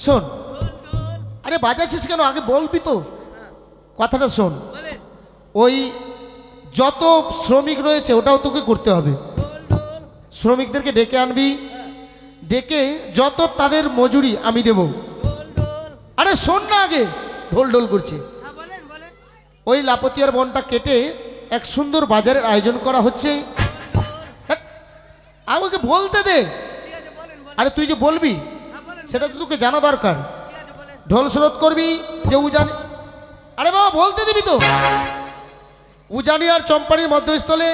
শোন, আরে বাজাচ্ছিস কেন? আগে বলবি তো, কথাটা শোন। ওই যত শ্রমিক রয়েছে ওটাও তোকে করতে হবে। শ্রমিকদেরকে ডেকে আনবি, ডেকে যত তাদের মজুরি আমি দেব। আরে শোন না, আগে ঢোল ঢোল করছে। ওই লাপতিয়ার বনটা কেটে এক সুন্দর বাজারের আয়োজন করা হচ্ছে। আমাকে বলতে দে। আরে তুই যে বলবি সেটা তো তোকে জানা দরকার। ঢোল স্রোত করবি যে উজানি। আরে বাবা বলতে দিবি তো। উজানি আর চম্পানির মধ্যস্থলে।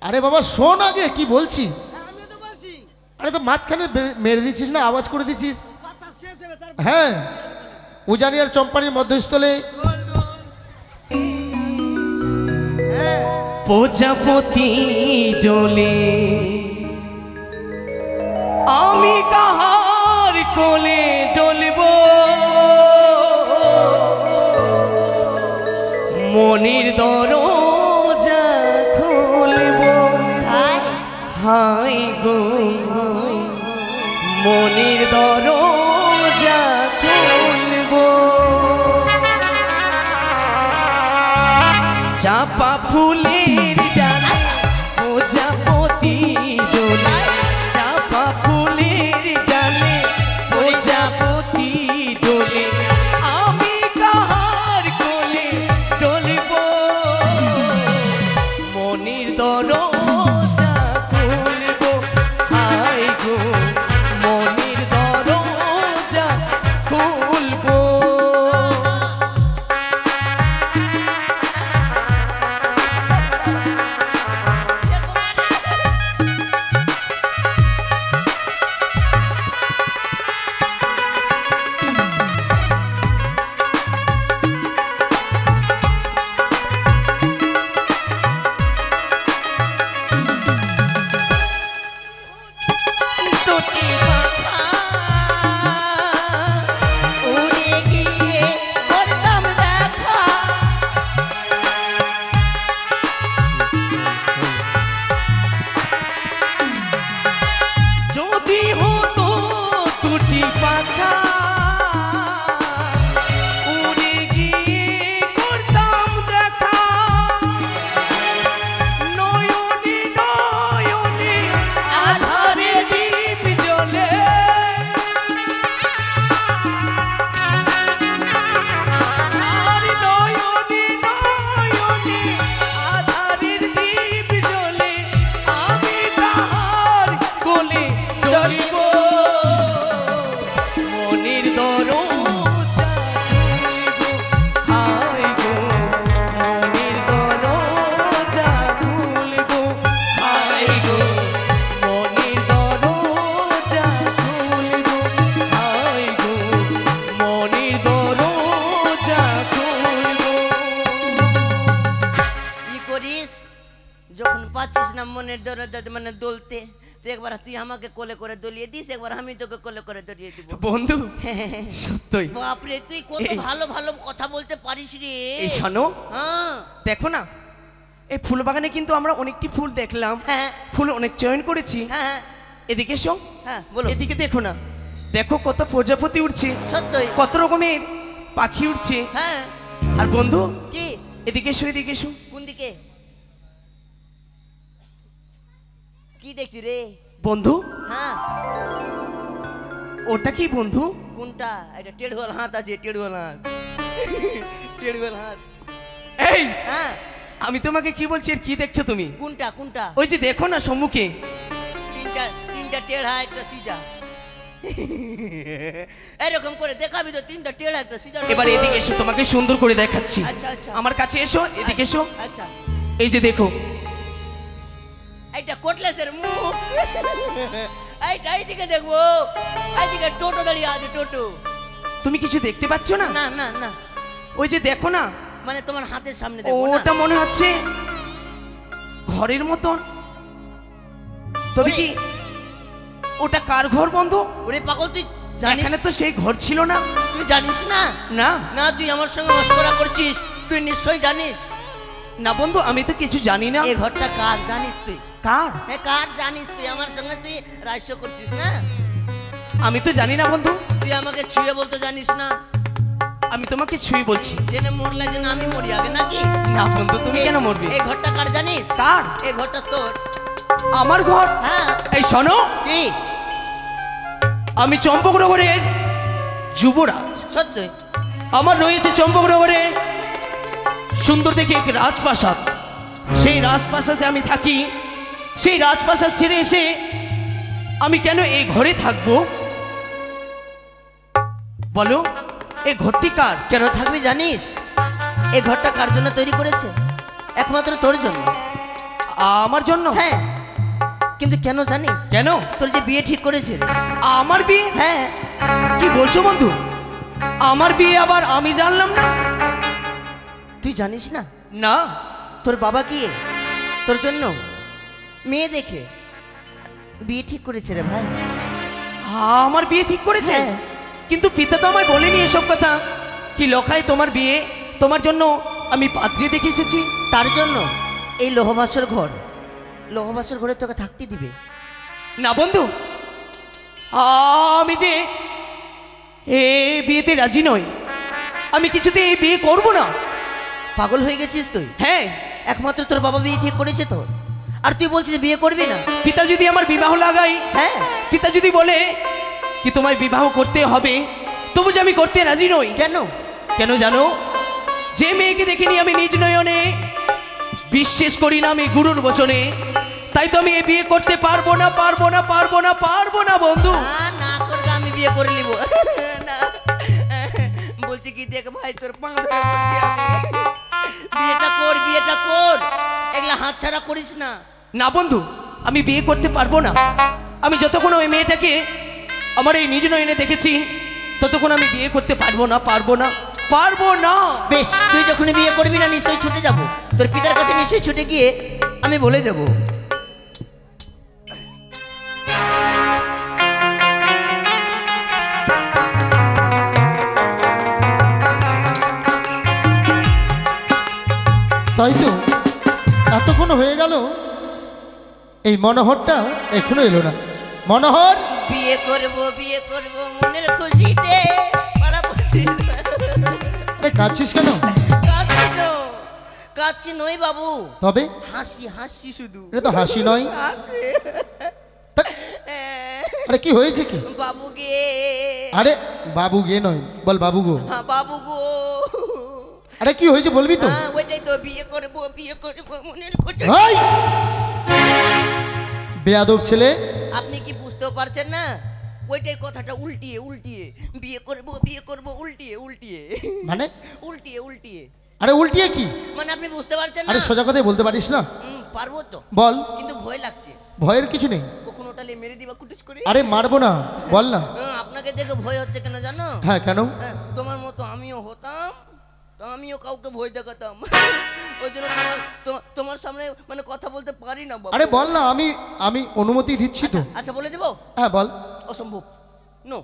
আরে বাবা শোন আগে কি বলছি। আরে তো মাঝখানে মেরে দিচ্ছিস না, আওয়াজ করে দিচ্ছিস। হ্যাঁ, উজানি আর চম্পানির মধ্যস্থলে প্রজাপতি ডোলে আমি কাহার কোলে ডলব, মনির দরজা খুলব। হাই গো মনির দরজা খুলব, চাপা ফুলের ডালে প্রজাপতি ডোলে, চাপা ফুলের ডালে প্রজাপতি ডোলে আমি কাহার কোলে ডলব, মনির দরজা খুলব। হাই গো মনির দরজা খুলব। যখন পাচ্ছিস না মনের দরজা মানে দোলতে, তুই একবার তুই আমাকে কোলে করে দলিয়ে দিস, একবার আমি তোকে কোলে করে দলিয়ে দিব। বন্ধু সত্যই বাপরে তুই কত ভালো ভালো কথা বলতে পারিস রে। এই শোনো, হ্যাঁ দেখো না এই ফুল বাগানে কিন্তু আমরা অনেকটি ফুল দেখলাম। হ্যাঁ ফুল অনেক চয়ন করেছি। হ্যাঁ এদিকে এসো। হ্যাঁ বলো। এদিকে দেখো না, দেখো কত প্রজাপতি উঠছে, সত্যই কত রকমের পাখি উঠছে। হ্যাঁ আর বন্ধু কি এদিকে এসো, এদিকে এসো। কোন দিকে কি দেখছি রে বন্ধু? হ্যাঁ ওটা কি বন্ধু? কোনটা? এটা টেড়ুয়াল হাত আছে, টেড়ুয়াল হাত, টেড়ুয়াল হাত। এই হ্যাঁ আমি তোমাকে কি বলছি, আর কি দেখছো তুমি? কোনটা কোনটা? ওই যে দেখো না সম্মুখে তিনটা তিনটা টেড়া একটা সিজা, এরকম করে দেখাবি তো, তিনটা টেড়া একটা সিজা। এবার এদিকে এসো, তোমাকে সুন্দর করে দেখাচ্ছি। আচ্ছা আচ্ছা আমার কাছে এসো, এদিকে এসো। আচ্ছা এই যে দেখো, এইটা কোটলেসের মুখ, এইটা এইদিকে দেখবো, এইদিকে টোটো দাঁড়িয়ে আছে, টোটো। তুমি কিছু দেখতে পাচ্ছ না? না না না, ওই যে দেখো না, মানে তোমার হাতের সামনে দেখবো না? ওটা মনে হচ্ছে ঘরের মতন। তবে কি ওটা কার ঘর বন্ধু? ওরে পাগল, তুই জানিস এখানে তো সেই ঘর ছিল না। তুই জানিস না? না না তুই আমার সঙ্গে মস্করা করছিস, তুই নিশ্চয়ই জানিস। না বন্ধু, আমি তো কিছু জানি না। এই ঘরটা কার জানিস তুই? কার? হ্যাঁ কার জানিস তুই? আমার সঙ্গে তুই রাইস্য করছিস না? আমি তো জানি না বন্ধু। তুই আমাকে ছুঁয়ে বলতে জানিস না? আমি তোমাকে ছুঁয়ে বলছি। জেনে মরলে যেন আমি মরি আগে নাকি? না বন্ধু, তুমি কেন মরবে? এই ঘরটা কার জানিস? কার? এই ঘরটা তোর। আমার ঘর? হ্যাঁ। এই শোনো, কি? আমি চম্পকনগরের যুবরাজ। সত্যি? আমার রয়েছে চম্পকনগরে সুন্দর দেখে এক রাজপ্রাসাদ। সেই রাজপ্রাসাদে আমি থাকি। সেই রাজপ্রাসাদ ছেড়ে এসে আমি কেন এই ঘরে থাকবো বলো? এই ঘরটি কার? কেন থাকবি জানিস? এই ঘরটা কার জন্য তৈরি করেছে? একমাত্র তোর জন্য। আমার জন্য? হ্যাঁ। কিন্তু কেন জানিস? কেন? তোর যে বিয়ে ঠিক করেছে। আমার বিয়ে? হ্যাঁ। কি বলছো বন্ধু? আমার বিয়ে আবার আমি জানলাম না? তুই জানিস না? না। তোর বাবা কি তোর জন্য মেয়ে দেখে বিয়ে ঠিক করেছে রে ভাই। আমার বিয়ে ঠিক করেছে? হ্যাঁ। কিন্তু পিতা তো আমায় বলেনি এসব কথা। কি লখাই তোমার বিয়ে, তোমার জন্য আমি পাত্রী দেখে এসেছি। তার জন্য এই লোহবাসর ঘর, লোহবাসর ঘরে তোকে থাকতে দিবে না বন্ধু, আমি যে এ বিয়েতে রাজি নই। আমি কিছুতে এই বিয়ে করব না। পাগল হয়ে গেছিস তুই? হ্যাঁ। একমাত্র তোর বাবা বিয়ে ঠিক করেছে তো, আর তুই বলছিস বিয়ে করবি না? পিতা যদি আমার বিবাহ লাগাই, হ্যাঁ। পিতা যদি বলে কি তোমায় বিবাহ করতে হবে, তবু যে আমি করতে রাজি নই। কেন? কেন জানো? যে মেয়েকে দেখিনি আমি নিজ নয়নে, বিশ্বাস করি না আমি গুরুর বচনে, তাই তো আমি এই বিয়ে করতে পারবো না, পারবো না, পারবো না, পারবো না বন্ধু। না করলে আমি বিয়ে করে নিব না। বলছি কি দেখ ভাই, তোর পা ধরে বলছি আমি, বিয়েটা কর, বিয়েটা কর, এগুলা হাতছাড়া করিস না। না বন্ধু, আমি বিয়ে করতে পারবো না। আমি যতক্ষণ ওই মেয়েটাকে আমার এই নিজ নয়নে দেখেছি, ততক্ষণ আমি বিয়ে করতে পারবো না, পারবো না, পারবো না। বেশ, তুই যখন বিয়ে করবি না নিশ্চয়ই ছুটে যাব, তোর পিতার কাছে নিশ্চয়ই ছুটে গিয়ে আমি বলে দেব। তাই তো এতক্ষণ হয়ে গেল, এই মনোহরটা এখনো এলো না। মনোহর, বিয়ে করব মনের খুশিতে। কাঁদছিস কেন? কাচ্ছি নই বাবু, তবে হাসি হাসি শুধু। এটা তো হাসি নয়। আরে কি হয়েছে কি? বাবু গে। আরে বাবু গে নয়, বল বাবু গো। হ্যাঁ বাবু গো। আরে কি হয়েছে বলবি তো? হ্যাঁ ওইটাই তো, বিয়ে করব মনের খুশি। এই! বেয়াদব ছেলে। আপনি কি বুঝতেও পারছেন না? ওইটাই কথাটা উল্টিয়ে উল্টিয়ে বিয়ে করব উল্টিয়ে মানে? উল্টিয়ে। আরে উল্টিয়ে কি? মানে আপনি বুঝতে পারছেন না? আরে সোজা কথাই বলতে পারিস না? পারবো তো, বল। কিন্তু ভয় লাগছে। ভয়ের কিছু নেই। কখন ওটালে মেরে দিবা কুটিস করে। আরে মারবো না, বল না। আপনাকে দেখে ভয় হচ্ছে কেন জানো? হ্যাঁ কেন? তোমার মতো আমিও হতাম, তো আমিও কাউকে ভয় দেখাতাম। ওই জন্য তোমার সামনে মানে কথা বলতে পারি না বাবা। আরে বল না, আমি অনুমতি দিচ্ছি তো। আচ্ছা বলে দেবো? হ্যাঁ বল। অসম্ভব। নো।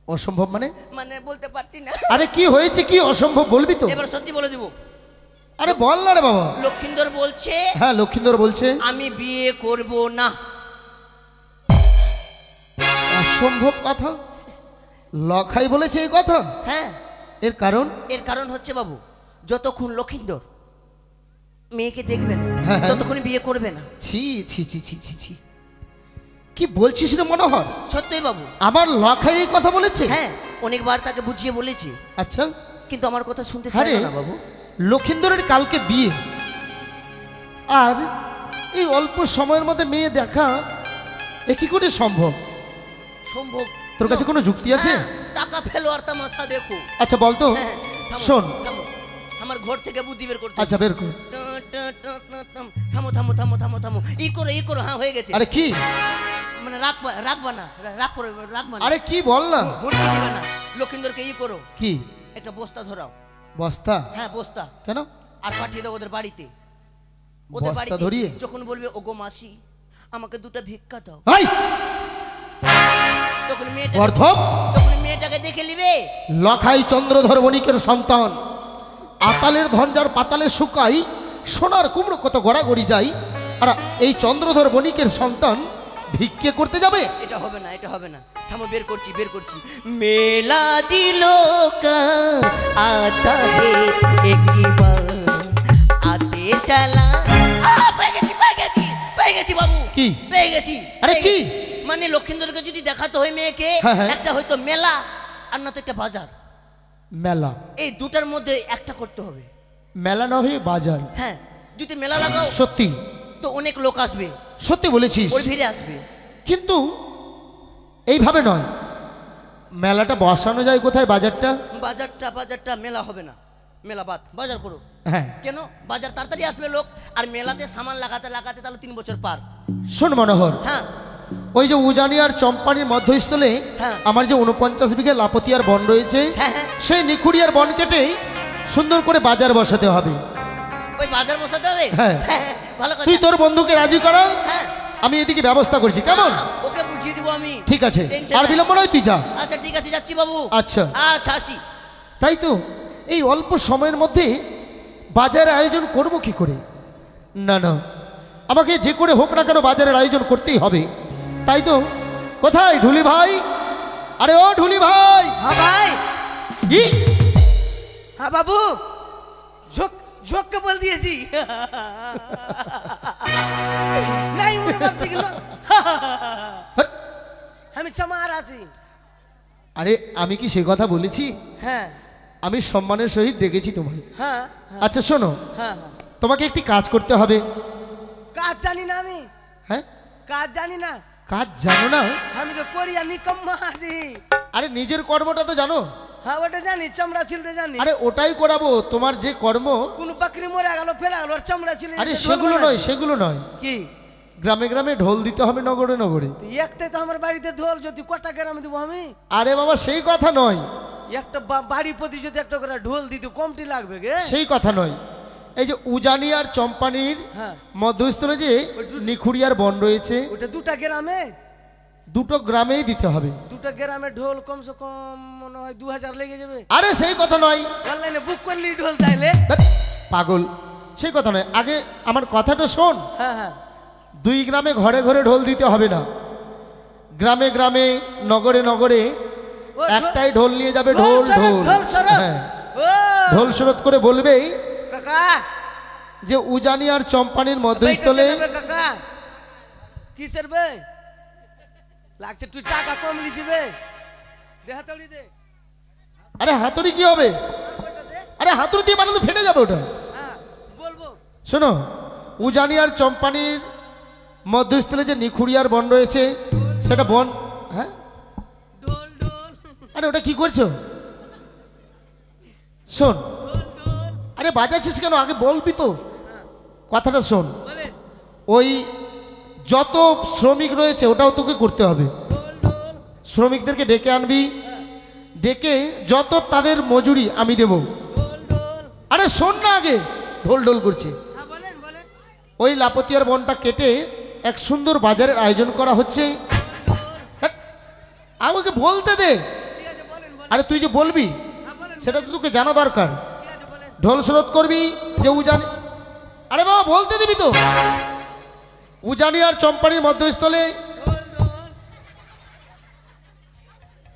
অসম্ভব মানে? মানে বলতে পারছি না। আরে কি হয়েছে, কি অসম্ভব বলবি তো? এবার সত্যি বলে দেবো। আরে বল না রে বাবা। লক্ষিন্দর বলছে, হ্যাঁ লক্ষিন্দর বলছে আমি বিয়ে করব না। অসম্ভব কথা? লখাই বলেছে এই কথা? হ্যাঁ। এর কারণ? এর কারণ হচ্ছে বাবু, যতক্ষণ লক্ষিন্দর মেয়েকে দেখবে না হ্যাঁ। ততক্ষণ বিয়ে করবে না। ছি ছি ছি ছি ছি ছি, কি বলছিস রে মনোহর? সত্যই বাবু। আমার লখাই এই কথা বলেছে? হ্যাঁ, অনেকবার তাকে বুঝিয়ে বলেছি, আচ্ছা। কিন্তু আমার কথা শুনতে আরে চায় না বাবু। লক্ষিন্দরের কালকে বিয়ে, আর এই অল্প সময়ের মধ্যে মেয়ে দেখা, এ কি করে সম্ভব? সম্ভব। তোর কাছে কোনো যুক্তি আছে? হ্যাঁ, টাকা ফেলো আর তামাশা দেখো। আচ্ছা বল তো। হ্যাঁ, থামো, শোন। থামো। আমার ঘর থেকে বুদ্ধি বের করতে। আচ্ছা বের কর। থামো থামো থামো থামো থামো, ই করো। হ্যাঁ হয়ে গেছে। আরে কি? মানে রাখবা না, রাখবা না। আরে কি বল না। হুড়কি দিবে না। লক্ষিন্দরকে ই করো, কি? একটা বস্তা ধরাও। বস্তা? হ্যাঁ বস্তা। কেন? আর পাঠিয়ে দাও ওদের বাড়িতে। বস্তা ধরিয়ে? যখন বলবে ওগো মাসি আমাকে দুটো ভিক্ষা দাও, এই তখন অর্থক মেয়েটাকে দেখে নিবে। লখাই চন্দ্রধর বণিকের সন্তান, আতালের ধন যার পাতালে শুকাই, সোনার কুমড়ো কত গড়াগড়ি যাই, আর এই চন্দ্রধর বণিকের সন্তান ভিক্ষে করতে যাবে? এটা হবে না, এটা হবে না। থামো, বের করছি, বের করছি। মেলা দিলো কা আতা হে একই বার আতে চালা। পেয়ে গেছি, পেয়ে গেছি, পেয়ে গেছি বাবু। কি? পেয়ে গেছি। আরে পেয়ে কি? গেছি। মানে লক্ষিন্দরকে যদি দেখাতে হয় মেয়েকে, হ্যাঁ, হ্যাঁ। একটা হয়তো মেলা আর না তো একটা বাজার। মেলা? এই দুটার মধ্যে একটা করতে হবে। মেলা না হয়ে বাজার? হ্যাঁ, যদি মেলা লাগাও সত্যি তো অনেক লোক আসবে, সত্যি বলেছিস, ওই ভিড়ে আসবে। কিন্তু এইভাবে নয়। মেলাটা বসানো যায় কোথায়? বাজারটা? বাজারটা মেলা হবে না, মেলা বাদ, বাজার করো। হ্যাঁ। কেন? বাজার তাড়াতাড়ি আসবে লোক, আর মেলাতে সামান লাগাতে লাগাতে তাহলে 3 বছর পার। শোন মনোহর, হ্যাঁ, ওই যে উজানি আর চম্পানির মধ্যস্থলে হ্যাঁ। আমার যে 49 বিঘা লাপতিয়ার বন রয়েছে, হ্যাঁ, হ্যাঁ। সেই নিখুড়িয়ার বন কেটে সুন্দর করে বাজার বসাতে হবে। ওই বাজার বসাতে হবে। হ্যাঁ। হ্যাঁ, ভালো কথা। তুই তোর বন্ধুকে রাজি করা, হ্যাঁ, আমি এদিকে ব্যবস্থা করছি, কেমন? ওকে বুঝিয়ে দিব আমি। ঠিক আছে, টেনশন আর নাই। বিলম্ব নয়, তুই যা। আচ্ছা ঠিক আছে, যাচ্ছি বাবু। আচ্ছা। আচ্ছা, আসি। তাই তো, এই অল্প সময়ের মধ্যে বাজারের আয়োজন করব কি করে? না না, আমাকে যে করে হোক না কেন বাজারের আয়োজন করতেই হবে। তাই তো, কোথায় ঢুলি ভাই? আরে ও ঢুলি ভাই! हाँ भाई, ই! हाँ बाबू, झोंक झोंक के बोल दिए जी। नहीं उन्हें बाप जी के হ্যাট! हमें चमार आसी। আরে আমি কি সে কথা বলেছি? हाँ আমি সম্মানের সহিত দেখেছি তোমায়। हाँ আচ্ছা শোনো, हाँ তোমাকে একটি কাজ করতে হবে। काज जानी ना मी, হ্যাঁ? काज जानी ना, কাজ জানো না? हम तो कोरिया निकम्मा जी। আরে নিজের কর্মটা তো জানো। हाँ वोटे जानी, चमड़ा छिलते जानी। আরে ওটাই করাবো, তোমার যে কর্ম। कुनु बकरी मोरा गलो फेला गलो और चमड़ा छिले। আরে সেগুলো নয়, সেগুলো নয়। की গ্রামে গ্রামে ঢোল দিতে হবে, নগরে নগরে। तो एकटे तो हमारे बाड़ी ते ढोल जो कोटा ग्राम দিব আমি। আরে বাবা সেই কথা নয়, একটা বাড়ি প্রতি যদি একটা করে ঢোল দিতে কমটি লাগবে গে। সেই কথা নয়। এই যে উজানি আর চম্পানির হ্যাঁ, মধ্যস্থলে যে নিখুড়িয়ার বন রয়েছে, ওটা দুটা গ্রামে, দুটো গ্রামেই দিতে হবে। দুটা গ্রামে ঢোল কমসে কম মনে হয় 2000 লেগে যাবে। আরে সেই কথা নয়। অনলাইনে বুক করলি ঢোল তাইলে। ধ্যাৎ, পাগল, সেই কথা নয়। আগে আমার কথাটা শোন। হ্যাঁ হ্যাঁ, 2 গ্রামে ঘরে ঘরে ঢোল দিতে হবে না, গ্রামে গ্রামে নগরে নগরে ও ঢোল- একটাই ঢোল নিয়ে যাবে। ঢোল ঢোল শরৎ, ঢোল ঢোল শরৎ। হ্যাঁ, ও ঢোল শরৎ করে বলবে কাকা, যে উজানি আর চম্পানির বেটা মধ্যস্থলে। দেবে কাকা, কিসের বে লাগছে? তুই টাকা কম লিছিবে, দে হাতড়ি দে। আরে হাতুড়ি কি হবে? ওটা দে। আরে হাতুড়ি দিয়ে বানালে ফেটে যাবে ওটা। হ্যাঁ বলবো। শোনো, উজানি আর চম্পানির মধ্যস্থলে যে নিখুড়িয়ার বন রয়েছে, সেটা বন। হ্যাঁ, ঢোল ঢোল আরে ওটা কি করছো? শোন, ঢোল ঢোল। আরে বাজাচ্ছিস কেন? আগে বলবি তো, কথাটা শোন। বলেন ওই যত শ্রমিক রয়েছে ওটাও তোকে করতে হবে। ঢোল ঢোল। শ্রমিকদেরকে ডেকে আনবি, ডেকে যত তাদের মজুরি আমি দেব। ঢোল ঢোল। আরে শোন না, আগে ঢোল ঢোল করছে। হ্যাঁ বলেন বলেন। ওই লাপতিয়ার বনটা কেটে এক সুন্দর বাজারের আয়োজন করা হচ্ছে। ধ্যাৎ, আমাকে বলতে দে। ঠিক আছে বলেন বলেন। আরে তুই যে বলবি হ্যাঁ বলেন। সেটা তো তোকে জানা দরকার। ঠিক আছে বলেন। ঢোল স্রোত করবি যে উজানি। আরে বাবা বলতে দিবি তো। উজানি আর চম্পানির মধ্যস্থলে। ঢোল ঢোল।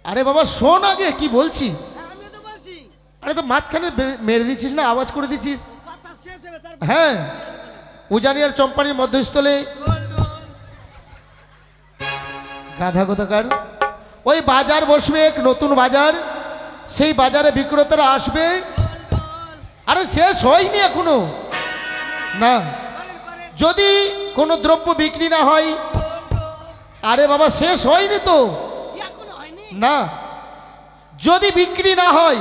আরে বাবা শোন আগে কি বলছি। হ্যাঁ আমিও তো বলছি, আরে তো মাঝখানে মেরে দিচ্ছিস না, আওয়াজ করে দিচ্ছিস। কথা শেষ হবে তারপর। হ্যাঁ, উজানি আর চম্পানির মধ্যস্থলে। ঢোল ঢোল। গাধা কোথাকার। ওই বাজার বসবে, এক নতুন বাজার। সেই বাজারে বিক্রেতারা আসবে। আরে শেষ হয়নি এখনো না। করেন করেন। যদি কোনো দ্রব্য বিক্রি না হয়, আরে বাবা শেষ হয়নি তো এখনো হয়নি। না, যদি বিক্রি না হয়,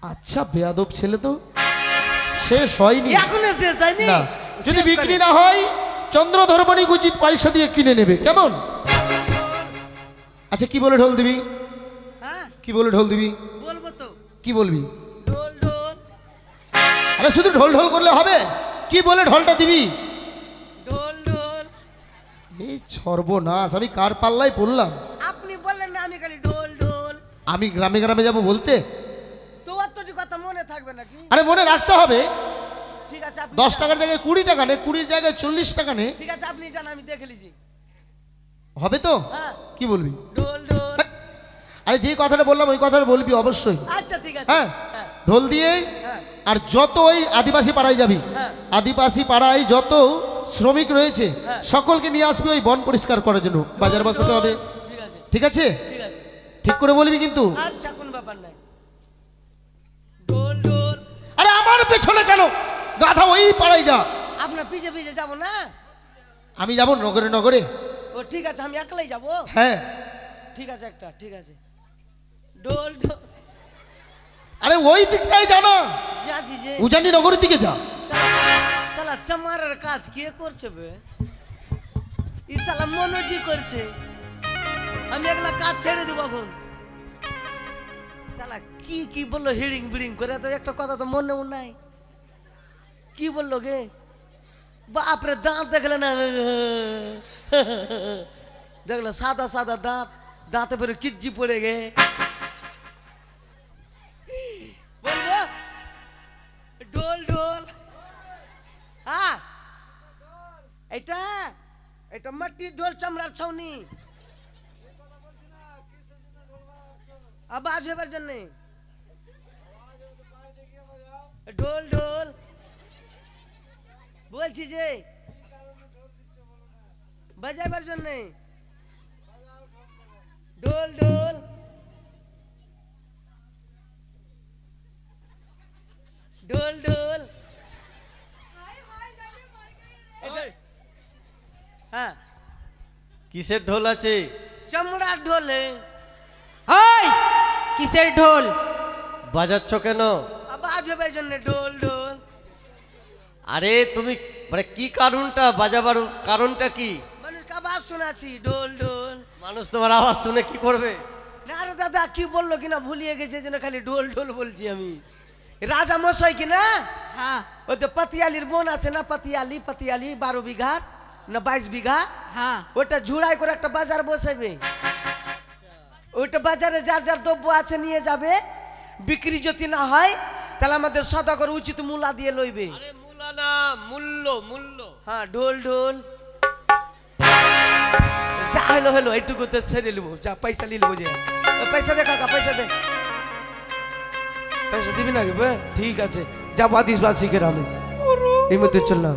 আচ্ছা বেয়াদব ছেলে তো, শেষ হয়নি এখনো শেষ হয়নি। না। যদি শেষ বিক্রি করে। না হয়, চন্দ্রধর বণিক উচিত পয়সা দিয়ে কিনে নেবে, কেমন? আচ্ছা কি বলে ঢোল দিবি? হ্যাঁ কি বলে ঢোল দিবি? বলবো তো। কি বলবি? ঢোল ঢোল। আরে শুধু ঢোল ঢোল করলে হবে? কি বলে ঢোলটা দিবি? ঢোল ঢোল। এই সর্বনাশ, আমি কার পাল্লায় পড়লাম? আপনি বললেন না, আমি খালি ঢোল ঢোল। আমি গ্রামে গ্রামে যাব বলতে? তো অতটি কথা মনে থাকবে নাকি? আরে মনে রাখতে হবে। ঠিক আছে আপনি 10 যান। টাকার জায়গায় 20 টাকা নে, 20 জায়গায় 40 টাকা নে, ঠিক আছে আপনি জান, আমি দেখে লিছি। হবে তো? হ্যাঁ কি বলবি? ঢোল ঢোল। আরে যেই কথাটা বললাম ওই কথাটা বলবি অবশ্যই। আচ্ছা ঠিক আছে। হ্যাঁ হ্যাঁ ঢোল দিয়ে, হ্যাঁ আর যত ওই আদিবাসী পাড়ায় যাবি, হ্যাঁ। আদিবাসী পাড়ায় যত শ্রমিক রয়েছে হ্যাঁ। সকলকে নিয়ে আসবি ওই বন পরিষ্কার করার জন্য, বাজার বসাতে হবে। ঠিক আছে ঠিক আছে? ঠিক আছে। ঠিক করে বলবি কিন্তু। আচ্ছা কোন ব্যাপার নাই। ঢোল ঢোল। আরে আমার পেছনে কেন গাধা, ওই পাড়ায় যা। আপনার পিছে পিছে যাবো না? আমি যাব নগরে নগরে। ও ঠিক আছে, আমি একলাই যাবো। হ্যাঁ ঠিক আছে একটা, ঠিক আছে। ঢোল ঢোল। আরে ওই দিকটাই যা না, যাচ্ছি যে। উজানি নগরের দিকে যা। শালা চামারের কাজ কে করছে বে? ই শালা মনোজি করছে, আমি একলা কাজ ছেড়ে দেবো এখন। শালা কি কি বললো হিড়িং বিড়িং করে, তো একটা কথা তো মনেও নাই। কি বললো গে? বাপরে দাঁত দেখলে না, দেখলো সাদা সাদা দাঁত, দাঁতে পরে কিচ্জি পড়ে গে। বলবো ঢোল ঢোল। হ্যাঁ এটা এটা মাটির ঢোল, চামড়ার ছাউনি, আওয়াজ হবার জন্য। ঢোল ঢোল বলছি যে বাজাবার জন্য। ঢোল ঢোল। ঢোল ঢোল। হ্যাঁ কিসের ঢোল আছে? চামড়ার ঢোলে। ওই কিসের ঢোল? বাজাচ্ছ কেন? আওয়াজ হবার জন্য ঢোল ঢোল। আরে তুমি মানে কি কারণটা বাজাবার কারণটা কি? মানুষকে আওয়াজ শোনাচ্ছি ঢোল ঢোল। মানুষ তোমার আওয়াজ শুনে কি করবে? না রে দাদা, কি বললো কিনা ভুলিয়ে গেছে, জন্য খালি ঢোল ঢোল বলছি আমি। রাজা মশাই কিনা, হ্যাঁ ওই তো পাতিয়ালির বোন আছে না, পাতিয়ালি পাতিয়ালি 12 বিঘা না 22 বিঘা, হ্যাঁ ওটা ঝুড়াই করে একটা বাজার বসাবে। ওইটা বাজারে যার যার দ্রব্য আছে নিয়ে যাবে, বিক্রি যদি না হয় তাহলে আমাদের সদাগর উচিত মূলা দিয়ে লইবে। আরে মূলা না, মূল্য মূল্য। হ্যাঁ ঢোল ঢোল। যা হলো হলো, এইটুকু তো ছেড়ে নেবো, যা পয়সা নিয়ে নেবো। যে পয়সা দে কাকা, পয়সা দে। পয়সা দিবি না? ঠিক আছে, যাবো আদিবাসী গ্রামে, এই মধ্যে চললাম।